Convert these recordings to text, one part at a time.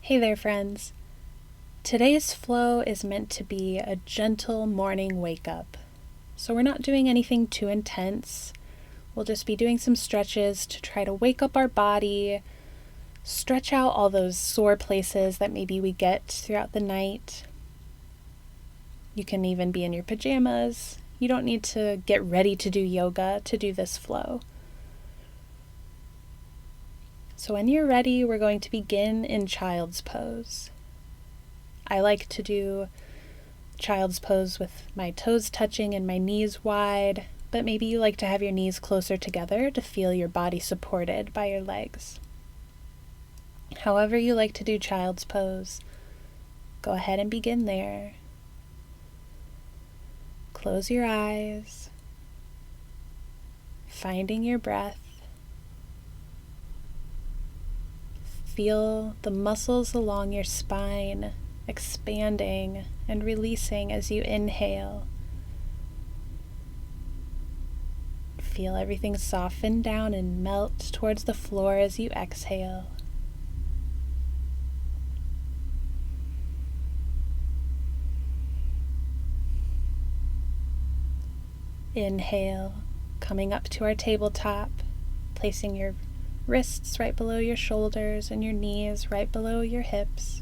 Hey there, friends. Today's flow is meant to be a gentle morning wake up. So we're not doing anything too intense. We'll just be doing some stretches to try to wake up our body, stretch out all those sore places that maybe we get throughout the night. You can even be in your pajamas. You don't need to get ready to do yoga to do this flow. So when you're ready, we're going to begin in child's pose. I like to do child's pose with my toes touching and my knees wide, but maybe you like to have your knees closer together to feel your body supported by your legs. However you like to do child's pose, go ahead and begin there. Close your eyes, finding your breath. Feel the muscles along your spine expanding and releasing as you inhale. Feel everything soften down and melt towards the floor as you exhale. Inhale, coming up to our tabletop, placing your wrists right below your shoulders and your knees right below your hips.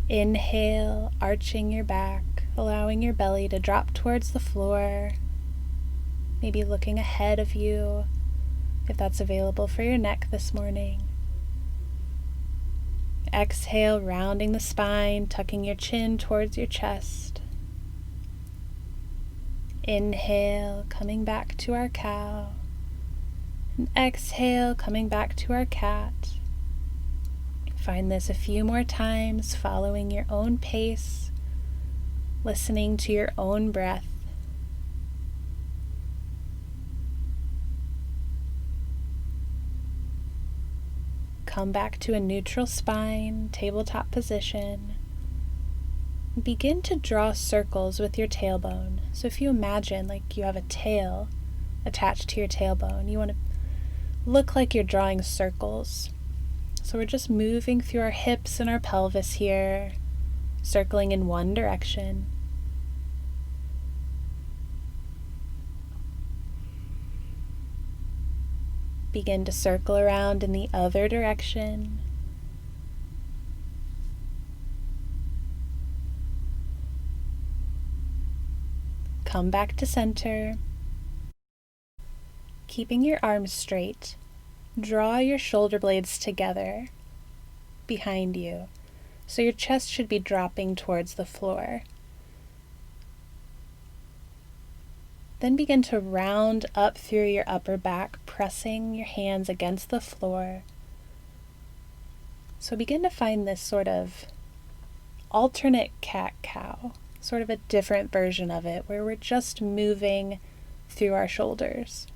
Inhale, arching your back, allowing your belly to drop towards the floor, maybe looking ahead of you if that's available for your neck this morning. Exhale, rounding the spine, tucking your chin towards your chest. Inhale, coming back to our cow. And exhale, coming back to our cat. Find this a few more times, following your own pace, listening to your own breath. Come back to a neutral spine, tabletop position. Begin to draw circles with your tailbone. So if you imagine like you have a tail attached to your tailbone, you want to look like you're drawing circles. So we're just moving through our hips and our pelvis here, circling in one direction. Begin to circle around in the other direction. Come back to center. Keeping your arms straight, draw your shoulder blades together behind you, so your chest should be dropping towards the floor. Then begin to round up through your upper back, pressing your hands against the floor. So begin to find this sort of alternate cat-cow, sort of a different version of it, where we're just moving through our shoulders.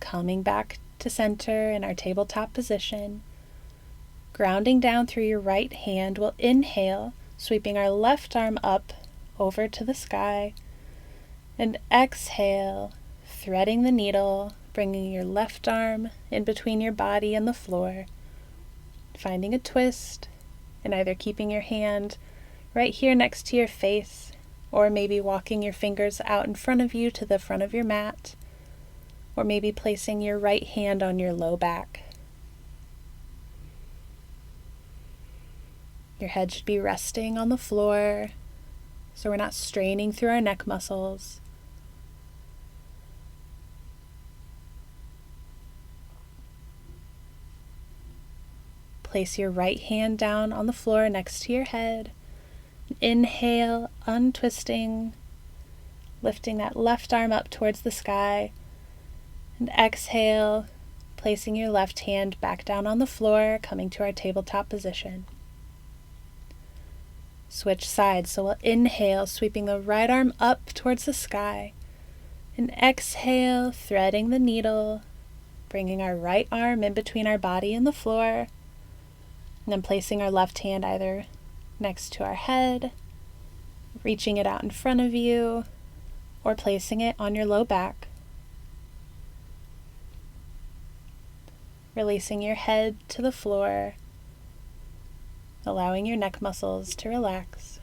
Coming back to center in our tabletop position, grounding down through your right hand, we'll inhale, sweeping our left arm up over to the sky, and exhale, threading the needle, bringing your left arm in between your body and the floor, finding a twist, and either keeping your hand right here next to your face, or maybe walking your fingers out in front of you to the front of your mat, or maybe placing your right hand on your low back. Your head should be resting on the floor, so we're not straining through our neck muscles. Place your right hand down on the floor next to your head. Inhale, untwisting, lifting that left arm up towards the sky. And exhale, placing your left hand back down on the floor, coming to our tabletop position. Switch sides, so we'll inhale, sweeping the right arm up towards the sky. And exhale, threading the needle, bringing our right arm in between our body and the floor. And then placing our left hand either next to our head, reaching it out in front of you, or placing it on your low back. Releasing your head to the floor, allowing your neck muscles to relax.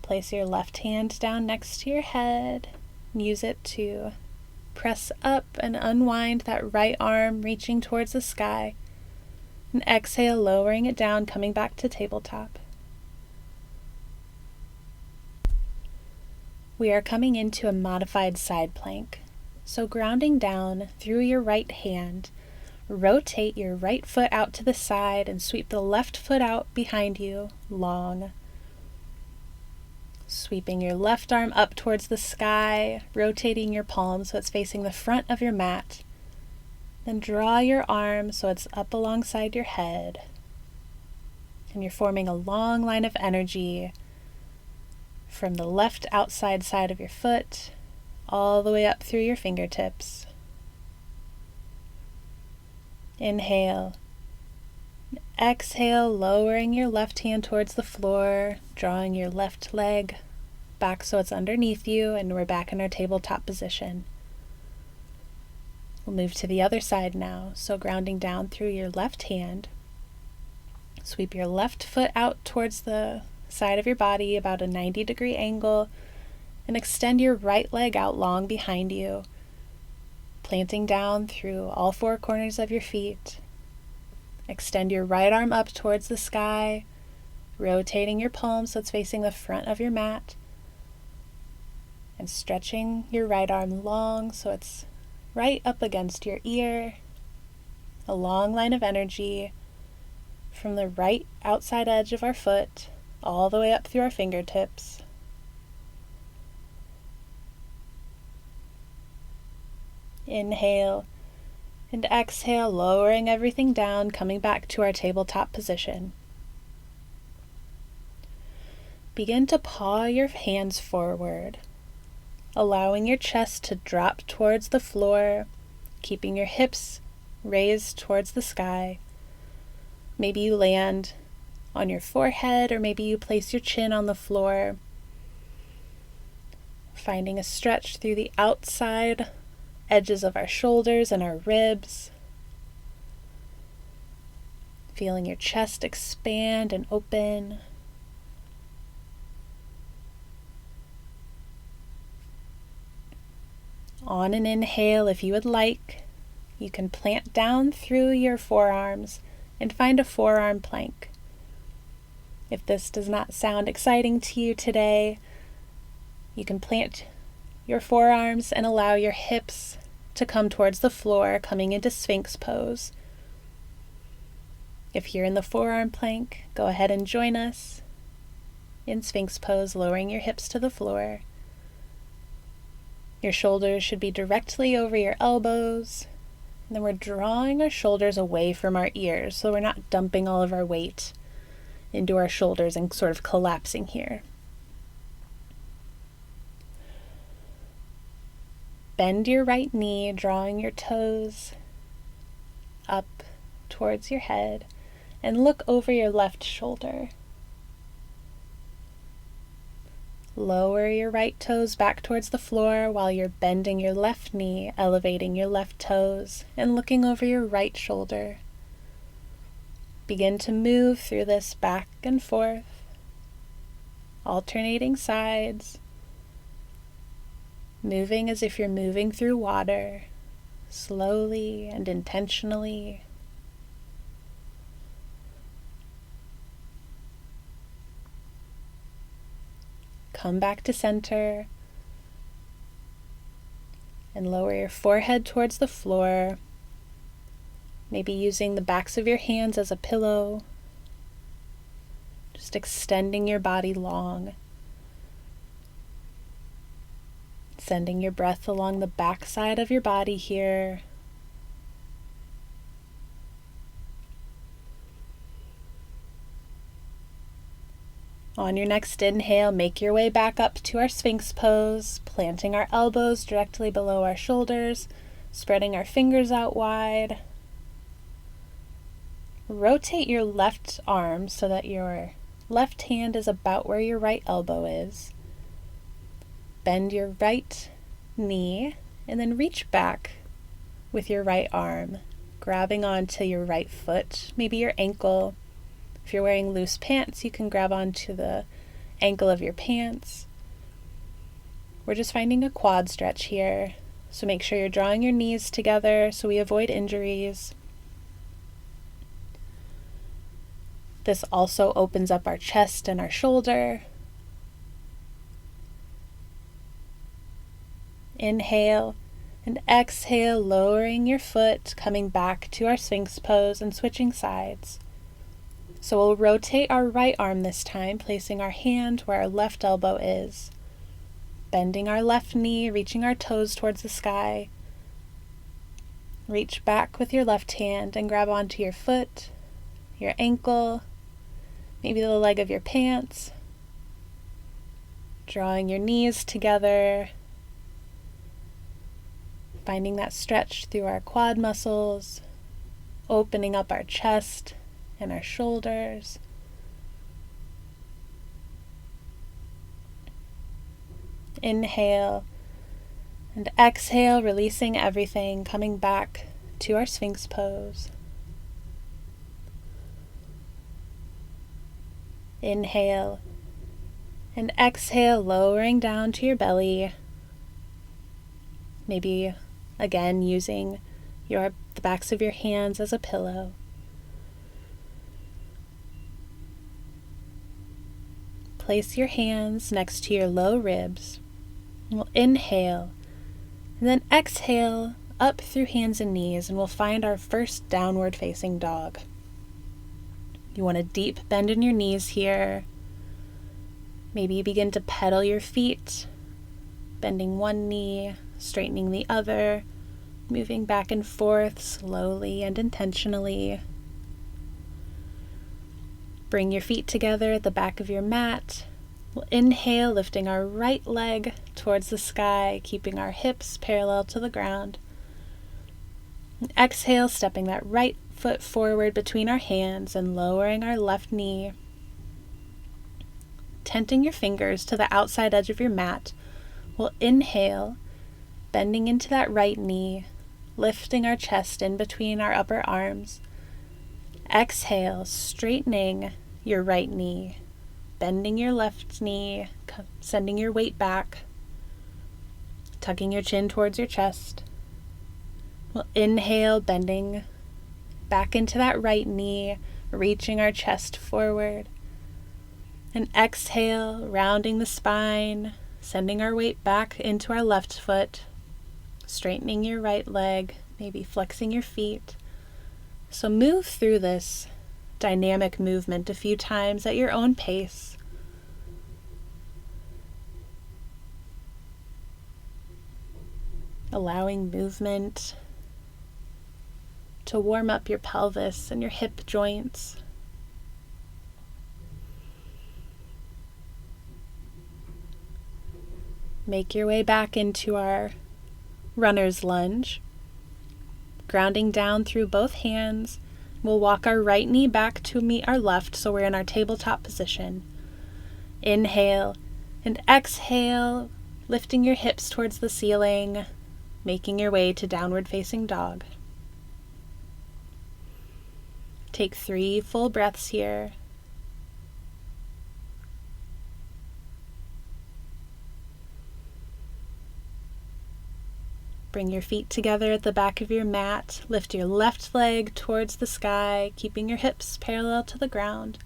Place your left hand down next to your head and use it to press up and unwind that right arm, reaching towards the sky. And exhale, lowering it down, coming back to tabletop. We are coming into a modified side plank. So grounding down through your right hand, rotate your right foot out to the side and sweep the left foot out behind you, long. Sweeping your left arm up towards the sky, rotating your palm so it's facing the front of your mat. Then draw your arm so it's up alongside your head. And you're forming a long line of energy from the left outside side of your foot all the way up through your fingertips. Inhale. Exhale, lowering your left hand towards the floor, drawing your left leg back so it's underneath you, and we're back in our tabletop position. We'll move to the other side now. So grounding down through your left hand, sweep your left foot out towards the side of your body, about a 90-degree angle, and extend your right leg out long behind you, planting down through all four corners of your feet. Extend your right arm up towards the sky, rotating your palm so it's facing the front of your mat, and stretching your right arm long so it's right up against your ear, a long line of energy from the right outside edge of our foot all the way up through our fingertips. Inhale and exhale, lowering everything down, coming back to our tabletop position. Begin to paw your hands forward, allowing your chest to drop towards the floor, keeping your hips raised towards the sky. Maybe you land on your forehead, or maybe you place your chin on the floor, finding a stretch through the outside edges of our shoulders and our ribs. Feeling your chest expand and open. On an inhale, if you would like, you can plant down through your forearms and find a forearm plank. If this does not sound exciting to you today, you can plant your forearms and allow your hips to come towards the floor, coming into Sphinx pose. If you're in the forearm plank, go ahead and join us in Sphinx pose, lowering your hips to the floor. Your shoulders should be directly over your elbows. And then we're drawing our shoulders away from our ears, so we're not dumping all of our weight into our shoulders and sort of collapsing here. Bend your right knee, drawing your toes up towards your head, and look over your left shoulder. Lower your right toes back towards the floor while you're bending your left knee, elevating your left toes, and looking over your right shoulder. Begin to move through this back and forth, alternating sides, moving as if you're moving through water, slowly and intentionally. Come back to center and lower your forehead towards the floor, maybe using the backs of your hands as a pillow, just extending your body long, sending your breath along the back side of your body here. On your next inhale, make your way back up to our Sphinx pose, planting our elbows directly below our shoulders, spreading our fingers out wide. Rotate your left arm so that your left hand is about where your right elbow is. Bend your right knee and then reach back with your right arm, grabbing onto your right foot, maybe your ankle. If you're wearing loose pants, you can grab onto the ankle of your pants. We're just finding a quad stretch here, so make sure you're drawing your knees together so we avoid injuries. This also opens up our chest and our shoulder. Inhale and exhale, lowering your foot, coming back to our Sphinx pose and switching sides. So we'll rotate our right arm this time, placing our hand where our left elbow is. Bending our left knee, reaching our toes towards the sky. Reach back with your left hand and grab onto your foot, your ankle, maybe the leg of your pants. Drawing your knees together. Finding that stretch through our quad muscles, opening up our chest and our shoulders. Inhale and exhale, releasing everything, coming back to our Sphinx pose. Inhale and exhale, lowering down to your belly. Maybe again using the backs of your hands as a pillow. Place your hands next to your low ribs. We'll inhale and then exhale up through hands and knees, and we'll find our first downward facing dog. You want a deep bend in your knees here. Maybe you begin to pedal your feet, bending one knee, straightening the other, moving back and forth slowly and intentionally. Bring your feet together at the back of your mat. We'll inhale, lifting our right leg towards the sky, keeping our hips parallel to the ground. And exhale, stepping that right foot forward between our hands and lowering our left knee. Tenting your fingers to the outside edge of your mat, we'll inhale, bending into that right knee, lifting our chest in between our upper arms. Exhale, straightening your right knee, bending your left knee, sending your weight back, tucking your chin towards your chest. We'll inhale, bending back into that right knee, reaching our chest forward. And exhale, rounding the spine, sending our weight back into our left foot, straightening your right leg, maybe flexing your feet. So move through this dynamic movement a few times at your own pace. Allowing movement to warm up your pelvis and your hip joints. Make your way back into our runner's lunge. Grounding down through both hands, we'll walk our right knee back to meet our left, so we're in our tabletop position. Inhale and exhale, lifting your hips towards the ceiling, making your way to downward facing dog. Take 3 full breaths here. Bring your feet together at the back of your mat. Lift your left leg towards the sky, keeping your hips parallel to the ground.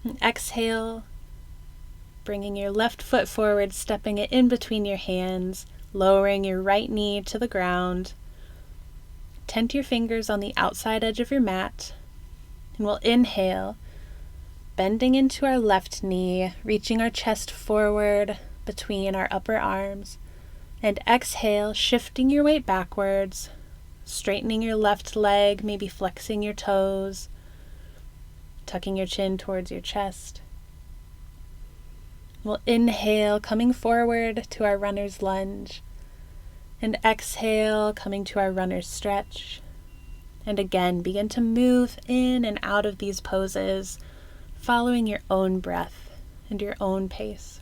And exhale, bringing your left foot forward, stepping it in between your hands, lowering your right knee to the ground. Tent your fingers on the outside edge of your mat, and we'll inhale, bending into our left knee, reaching our chest forward between our upper arms. And exhale, shifting your weight backwards, straightening your left leg, maybe flexing your toes, tucking your chin towards your chest. We'll inhale, coming forward to our runner's lunge, and exhale, coming to our runner's stretch. And again, begin to move in and out of these poses, following your own breath and your own pace.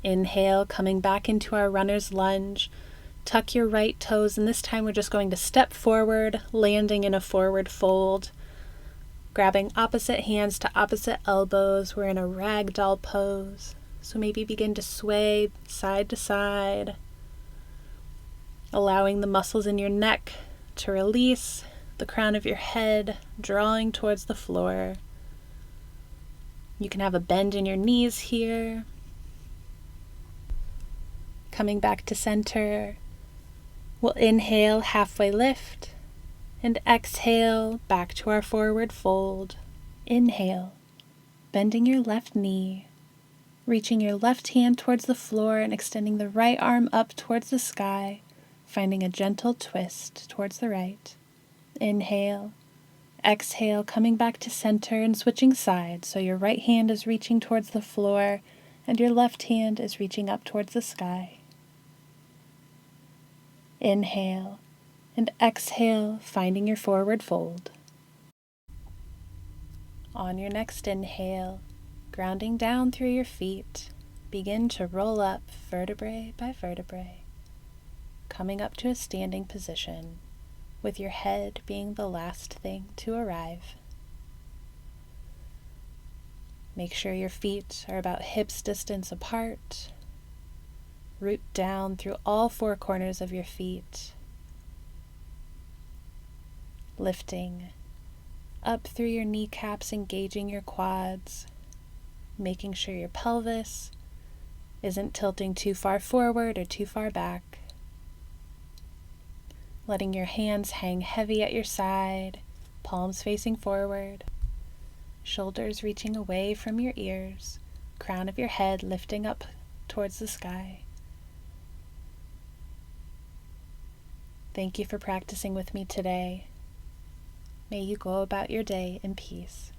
Inhale, coming back into our runner's lunge. Tuck your right toes, and this time we're just going to step forward, landing in a forward fold. Grabbing opposite hands to opposite elbows, we're in a ragdoll pose. So maybe begin to sway side to side, allowing the muscles in your neck to release, the crown of your head drawing towards the floor. You can have a bend in your knees here. Coming back to center, we'll inhale, halfway lift, and exhale back to our forward fold. Inhale, bending your left knee, reaching your left hand towards the floor and extending the right arm up towards the sky, finding a gentle twist towards the right. Inhale, exhale, coming back to center and switching sides, so your right hand is reaching towards the floor and your left hand is reaching up towards the sky. Inhale and exhale, finding your forward fold. On your next inhale, grounding down through your feet, begin to roll up vertebrae by vertebrae, coming up to a standing position, with your head being the last thing to arrive. Make sure your feet are about hips distance apart. Root down through all four corners of your feet, lifting up through your kneecaps, engaging your quads, making sure your pelvis isn't tilting too far forward or too far back. Letting your hands hang heavy at your side, palms facing forward, shoulders reaching away from your ears, crown of your head lifting up towards the sky. Thank you for practicing with me today. May you go about your day in peace.